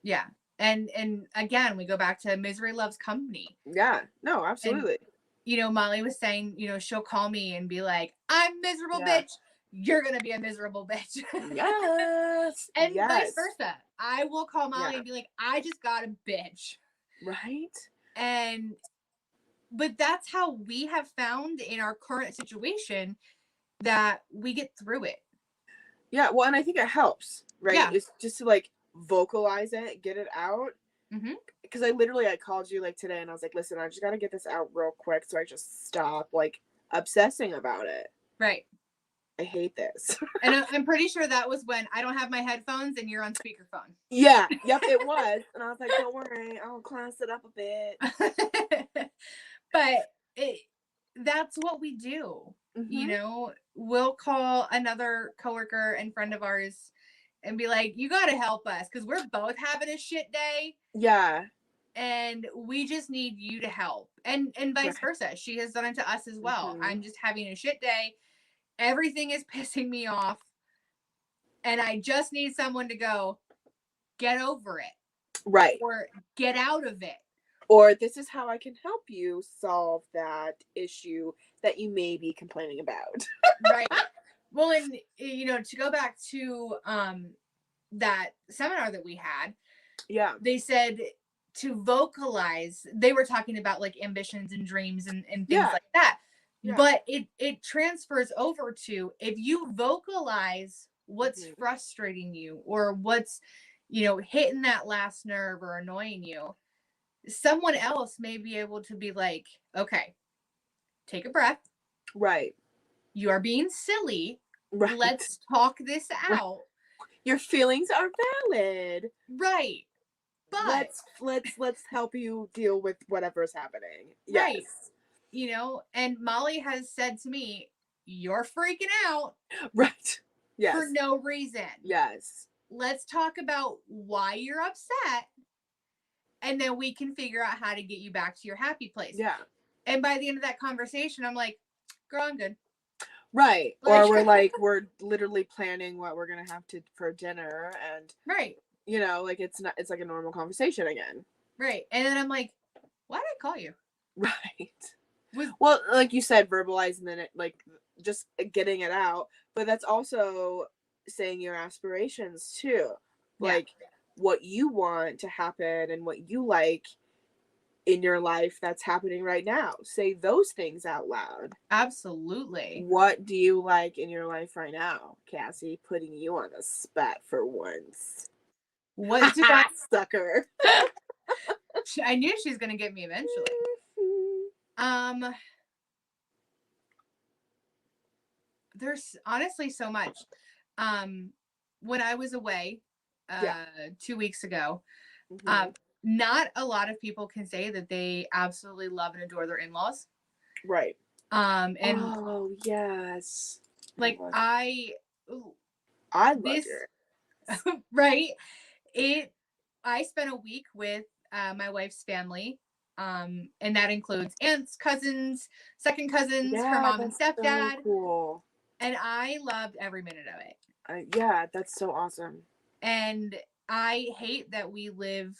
Yeah. And again, we go back to misery loves company. Yeah. No, absolutely. And, you know, Molly was saying, you know, she'll call me and be like, I'm miserable, bitch. You're going to be a miserable bitch. Yes. And vice versa. I will call Molly and be like, I just got a bitch. Right. But that's how we have found in our current situation that we get through it. Yeah. Well, and I think it helps, right? Yeah. It's just to like vocalize it, get it out. Because I called you like today and I was like, listen, I just got to get this out real quick. So I just stop like obsessing about it. Right. I hate this. And I'm pretty sure that was when I don't have my headphones and you're on speakerphone. Yeah. Yep. It was. And I was like, don't worry, I'll class it up a bit. But that's what we do. You know, we'll call another coworker and friend of ours and be like, you got to help us because we're both having a shit day. Yeah. And we just need you to help. And vice versa. She has done it to us as well. Mhm. I'm just having a shit day. Everything is pissing me off. And I just need someone to go, get over it. Right. Or get out of it. Or this is how I can help you solve that issue that you may be complaining about. Right. Well, and to go back to that seminar that we had, Yeah. they said to vocalize, they were talking about like ambitions and dreams and things Yeah. like that. Yeah. But it transfers over to, if you vocalize what's frustrating you or what's, hitting that last nerve or annoying you, someone else may be able to be like, okay, take a breath. Right. You are being silly. Right. Let's talk this out. Your feelings are valid. Right. But let's help you deal with whatever's happening. Right. Yes. And Molly has said to me, you're freaking out. Right. Yes. For no reason. Yes. Let's talk about why you're upset. And then we can figure out how to get you back to your happy place. Yeah. And by the end of that conversation, I'm like, girl, I'm good. Right. Or we're literally planning what we're going to have for dinner. And right. It's like a normal conversation again. Right. And then I'm like, why did I call you? Right. Well, like you said, verbalizing it, like just getting it out. But that's also saying your aspirations too. Yeah. Like what you want to happen and what you like in your life that's happening right now. Say those things out loud. Absolutely. What do you like in your life right now, Cassie? Putting you on the spot for once. What do I sucker? I knew she was going to get me eventually. There's honestly so much. When I was away 2 weeks ago, not a lot of people can say that they absolutely love and adore their in-laws. Right. And oh yes. like I love it. right. I spent a week with my wife's family. And that includes aunts, cousins, second cousins, her mom and stepdad. So cool. And I loved every minute of it. Yeah, that's so awesome. And I hate that we live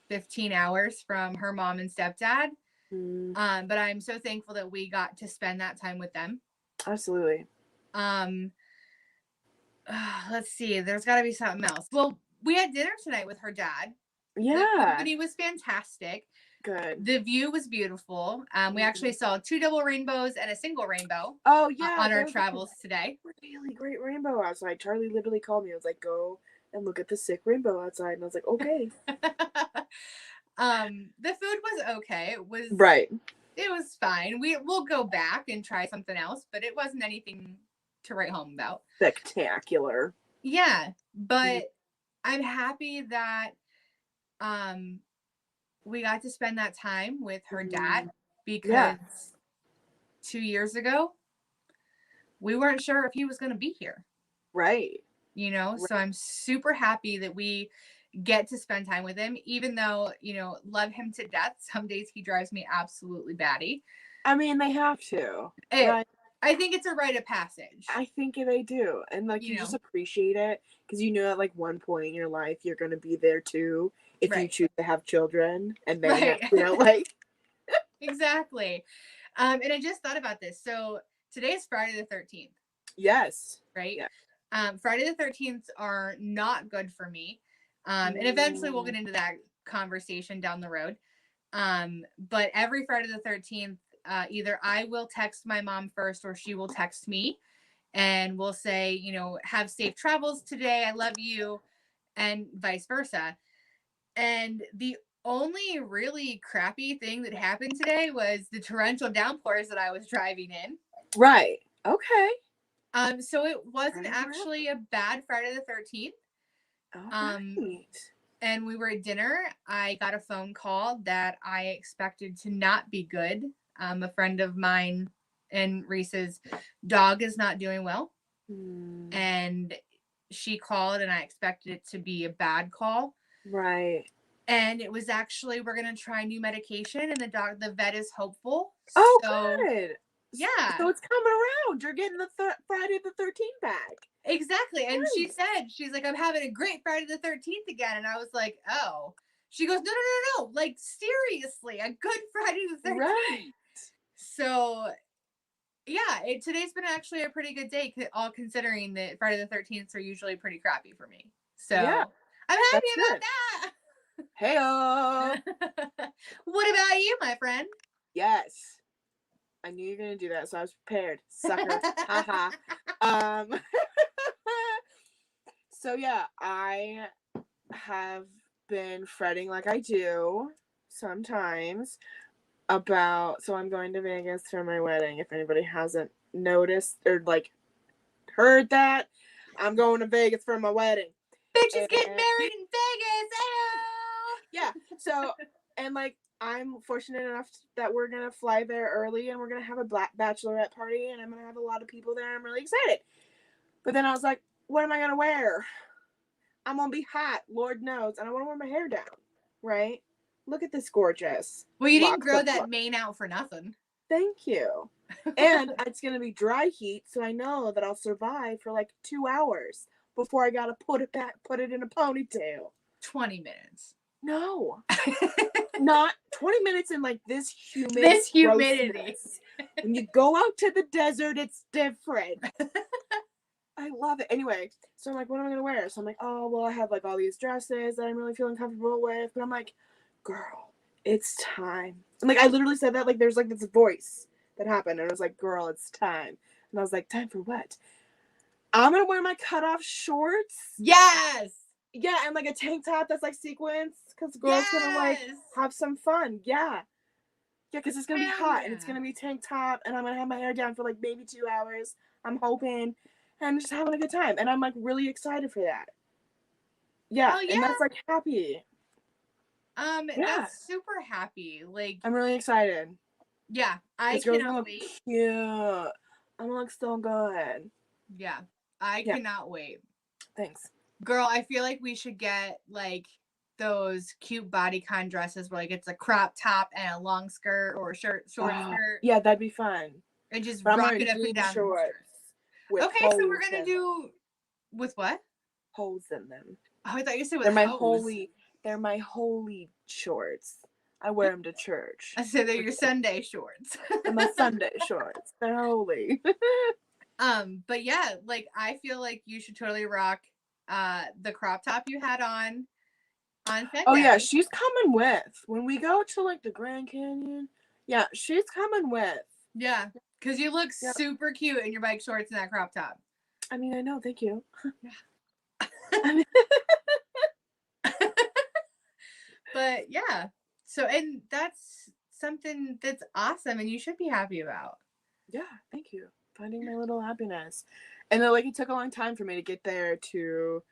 15 hours from her mom and stepdad. But I'm so thankful that we got to spend that time with them. Absolutely. Let's see. There's got to be something else. Well, we had dinner tonight with her dad. Yeah. The company was fantastic. Good. The view was beautiful. We actually saw 2 double rainbows and a single rainbow. Oh yeah. On our travels today. Really great rainbow outside. Charlie literally called me. I was like, "Go and look at the sick rainbow outside," and I was like, "Okay." The food was okay. It was right. It was fine. We'll go back and try something else, but it wasn't anything to write home about. Spectacular. Yeah, but I'm happy that we got to spend that time with her dad because 2 years ago we weren't sure if he was going to be here. Right. So I'm super happy that we get to spend time with him, even though, love him to death. Some days he drives me absolutely batty. I mean, they have to. Right? I think it's a rite of passage. I think they do. And you just appreciate it because at like one point in your life, you're going to be there too. If you choose to have children and then, Exactly. And I just thought about this. So today is Friday the 13th. Yes. Right. Yeah. Friday the 13th are not good for me. And eventually we'll get into that conversation down the road. But every Friday the 13th, either I will text my mom first or she will text me and we'll say, have safe travels today. I love you, and vice versa. And the only really crappy thing that happened today was the torrential downpours that I was driving in. Right. Okay. So it wasn't actually a bad Friday the 13th. Right. And we were at dinner. I got a phone call that I expected to not be good. A friend of mine and Reese's dog is not doing well. And she called and I expected it to be a bad call. Right. And it was actually, we're going to try new medication, and the vet is hopeful. Oh, So, good. yeah. So it's coming around. You're getting the Friday the 13th back. Exactly. And Nice. she said, she's like, I'm having a great Friday the 13th again. And I was like, oh. She goes, no. Like, seriously, a good Friday the 13th. Right. So, yeah, today's been actually a pretty good day, all considering that Friday the 13th are usually pretty crappy for me. So, Yeah, I'm happy that's about good. that. Hey-o. What about you, my friend? Yes. I knew you were going to do that, so I was prepared. Sucker. Haha. So, yeah, I have been fretting like I do sometimes about, so I'm going to Vegas for my wedding. If anybody hasn't noticed or, like, heard that, I'm going to Vegas for my wedding. Bitches get married in Vegas. Yeah. So, and like, I'm fortunate enough that we're gonna fly there early, and we're gonna have a bachelorette party, and I'm gonna have a lot of people there. I'm really excited. But then I was like, what am I gonna wear? I'm gonna be hot, Lord knows, and I want to wear my hair down, right? Look at this gorgeous. Well, you didn't locks grow of that look. mane out for nothing. Thank you. And it's gonna be dry heat, so I know that I'll survive for like 2 hours before I gotta put it in a ponytail. 20 minutes. No. Not 20 minutes in like this humid This humidity. grossness. When you go out to the desert, it's different. I love it. Anyway, so I'm like, what am I gonna wear? So I'm like, oh well, I have like all these dresses that I'm really feeling comfortable with. But I'm like, girl, it's time. And like I literally said that, like there's like this voice that happened, and I was like, girl, it's time. And I was like, time for what? I'm gonna wear my cutoff shorts. Yes. Yeah, and like a tank top that's like sequins, because girls gonna like have some fun. Yeah, because it's gonna be hot, and it's gonna be tank top, and I'm gonna have my hair down for like maybe 2 hours. I'm hoping, and just having a good time, and I'm like really excited for that. Yeah, and that's like happy. That's super happy. Like, I'm really excited. Yeah, I cannot wait. Cute. I'm gonna look so good. Yeah, I cannot wait. Thanks. Girl, I feel like we should get like those cute bodycon dresses where like it's a crop top and a long skirt or a short skirt. Yeah, that'd be fun. And just rock it up and down. Shorts. Okay, so we're gonna do with what? Holes in them. Oh, I thought you said with They're my holy shorts. I wear them to church. I said they're your Sunday shorts. They're my Sunday shorts. They're holy. But yeah, like I feel like you should totally rock the crop top you had on Sunday. Oh yeah, she's coming with. When we go to like the Grand Canyon, yeah, she's coming with. Yeah, because you look super cute in your bike shorts and that crop top. I mean, I know, thank you. Yeah. But yeah, so, and that's something that's awesome and you should be happy about. Yeah, thank you. Finding my little happiness. And then, like, it took a long time for me to get there to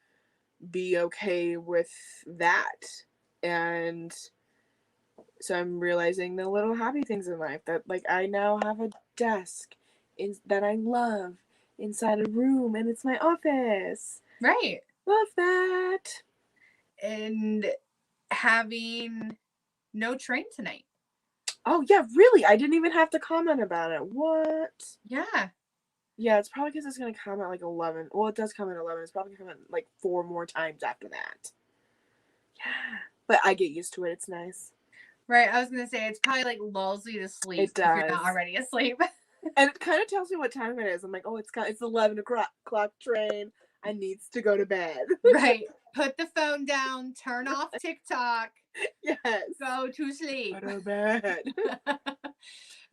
be okay with that. And so I'm realizing the little happy things in life, that like I now have a desk that I love inside a room, and it's my office. Right. Love that. And having no train tonight. Oh yeah, really? I didn't even have to comment about it. What? Yeah. Yeah, it's probably because it's gonna come at like 11. Well, it does come at 11. It's probably coming like 4 more times after that. Yeah, but I get used to it. It's nice. Right. I was gonna say it's probably like lulls you to sleep It does. if you're not already asleep. And it kind of tells me what time it is. I'm like, oh, it's 11 o'clock train. I needs to go to bed. Right. Put the phone down. Turn off TikTok. Yes. Go to sleep. Go to bed.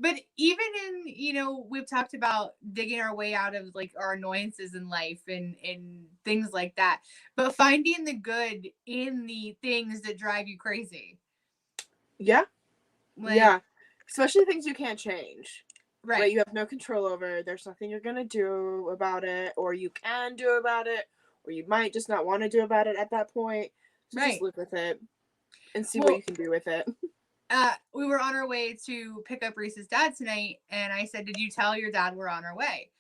But even in, we've talked about digging our way out of like our annoyances in life and things like that. But finding the good in the things that drive you crazy. Yeah. Like, yeah. Especially things you can't change. Right. You have no control over. There's nothing you're going to do about it, or you can do about it, or you might just not want to do about it at that point. So just live with it and see what you can do with it. We were on our way to pick up Reese's dad tonight, and I said, "Did you tell your dad we're on our way?"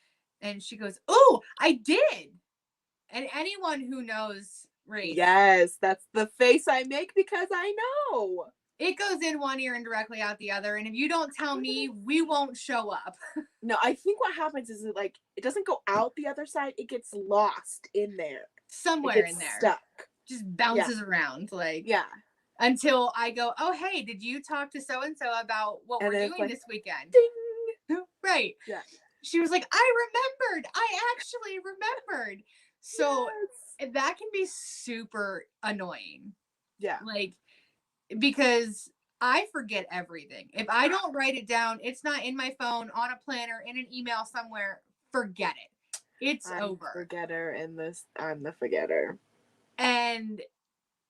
And she goes, "Oh, I did." And anyone who knows race, Yes, that's the face I make because I know. it goes in one ear and directly out the other. And if you don't tell me, we won't show up. No, I think what happens is it doesn't go out the other side. It gets lost in there. Somewhere It gets in there. stuck. Just bounces around. Like, Yeah. until I go, oh, hey, did you talk to so-and-so about what And we're then it's doing like, this weekend? Ding. Right. Yeah. She was like, I remembered. I actually remembered. So that can be super annoying. Yeah. Like, because I forget everything. If I don't write it down, it's not in my phone, on a planner, in an email somewhere, forget it. It's over. I'm the forgetter. And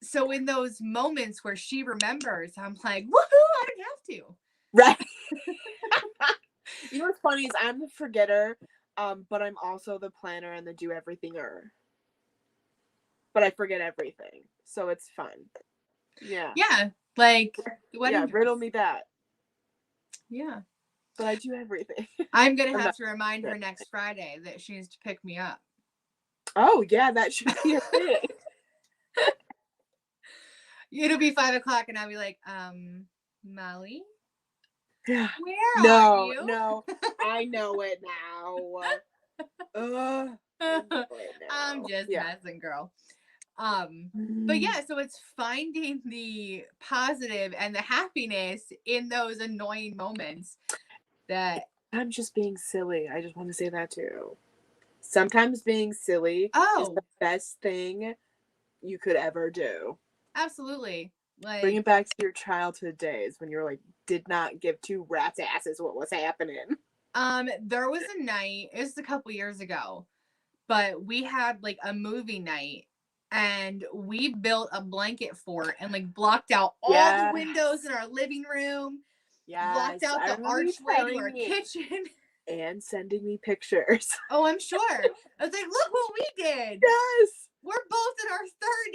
so in those moments where she remembers, I'm like, woohoo, I didn't have to. Right. You know what's funny is I'm the forgetter, but I'm also the planner and the do everythinger. But I forget everything, so it's fun. Yeah. Yeah, like riddle me that. Yeah. But I do everything. I'm gonna have to remind her next Friday that she needs to pick me up. Oh yeah, that should be a thing. It'll be 5:00 and I'll be like, Molly? Yeah. Where are you? No, I know it now. I'm just messing, girl. But yeah, so it's finding the positive and the happiness in those annoying moments that I'm just being silly. I just want to say that too. Sometimes being silly is the best thing you could ever do. Absolutely. Like, bring it back to your childhood days when you were like, did not give two rat's asses what was happening. There was a night, it was a couple years ago, but we had like a movie night and we built a blanket fort and like blocked out all the windows in our living room. Blocked out the archway to our kitchen. And sending me pictures. Oh, I'm sure. I was like, look what we did. Yes. We're both in our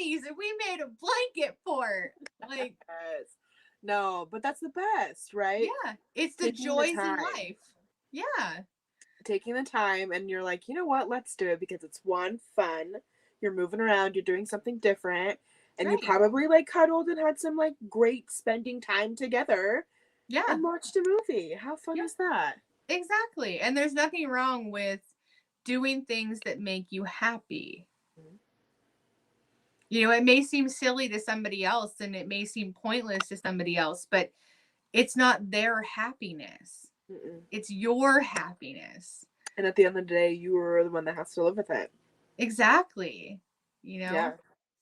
30s and we made a blanket fort. Like, yes. No, but that's the best, right? Yeah. It's the joys in life. Yeah. Taking the time and you're like, you know what? Let's do it because it's fun. You're moving around. You're doing something different. And you probably like cuddled and had some like great spending time together. Yeah. And watched a movie. How fun is that? Exactly. And there's nothing wrong with doing things that make you happy. Mm-hmm. You know, it may seem silly to somebody else and it may seem pointless to somebody else, but it's not their happiness. Mm-mm. It's your happiness. And at the end of the day, you are the one that has to live with it. Exactly. You know? Yeah.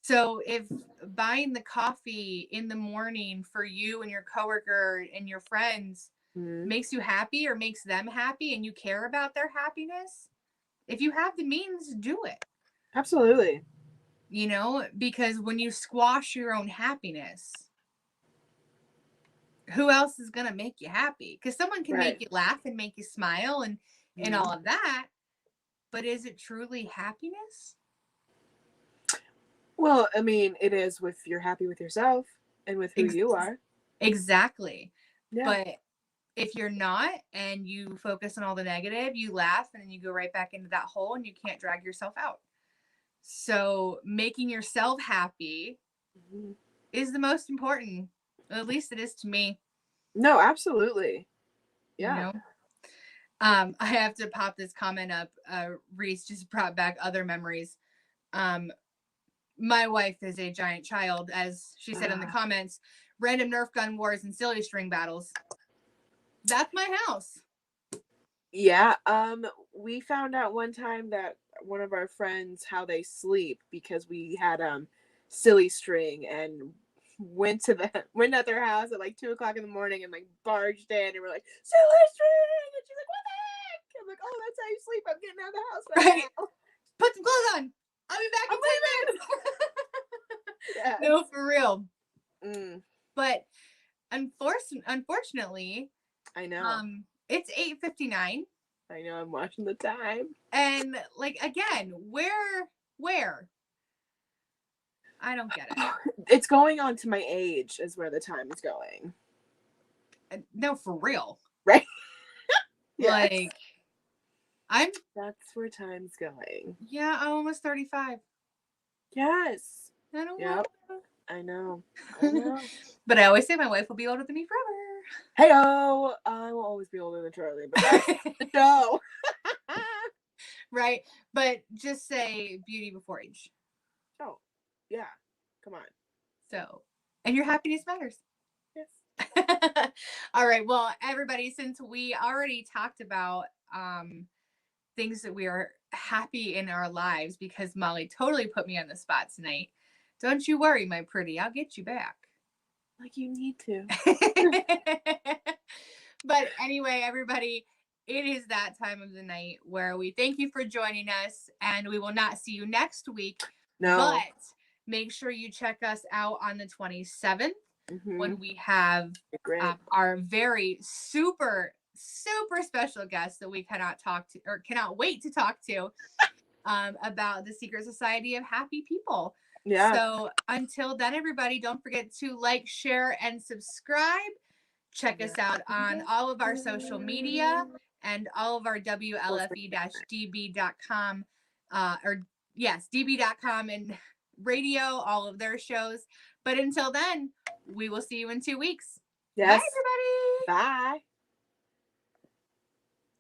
So if buying the coffee in the morning for you and your coworker and your friends makes you happy or makes them happy and you care about their happiness, if you have the means, do it. Absolutely. You know, because when you squash your own happiness, who else is going to make you happy? Because someone can make you laugh and make you smile and all of that. But is it truly happiness? Well, I mean, it is if you're happy with yourself and with who you are. Exactly. Yeah. But if you're not and you focus on all the negative, you laugh and then you go right back into that hole and you can't drag yourself out. So making yourself happy is the most important. At least it is to me. No, absolutely. Yeah. You know? I have to pop this comment up. Reese just brought back other memories. My wife is a giant child, as she said in the comments. Random Nerf gun wars and silly string battles. That's my house. Yeah. We found out one time that one of our friends how they sleep because we had silly string and went at their house at like 2:00 in the morning and like barged in and we're like, silly string, and she's like, what the heck? I'm like, oh, that's how you sleep. I'm getting out of the house right now. Put some clothes on. I'll be back in 10 minutes. No, for real. But unfortunately, I know. It's 8:59. I know, I'm watching the time. And like again, where? I don't get it. It's going on to my age is where the time is going. No, for real. Right? Yes. Like, That's where time's going. Yeah, I'm almost 35. Yes. I don't Yep. want I know. I know. But I always say my wife will be older than me forever. Hey-oh, I will always be older than Charlie, but that's the show. Right? But just say beauty before age. Oh, yeah. Come on. So, and your happiness matters. Yes. All right. Well, everybody, since we already talked about things that we are happy in our lives, because Molly totally put me on the spot tonight. Don't you worry, my pretty. I'll get you back. Like you need to. But anyway, everybody, it is that time of the night where we thank you for joining us, and we will not see you next week. No. But make sure you check us out on the 27th when we have our very super special guest that we cannot wait to talk to about the Secret Society of Happy People. Yeah. So until then, everybody, don't forget to like, share, and subscribe. Check us out on all of our social media and all of our WLFE-DB.com DB.com and radio, all of their shows. But until then, we will see you in 2 weeks. Yes. Bye, everybody. Bye.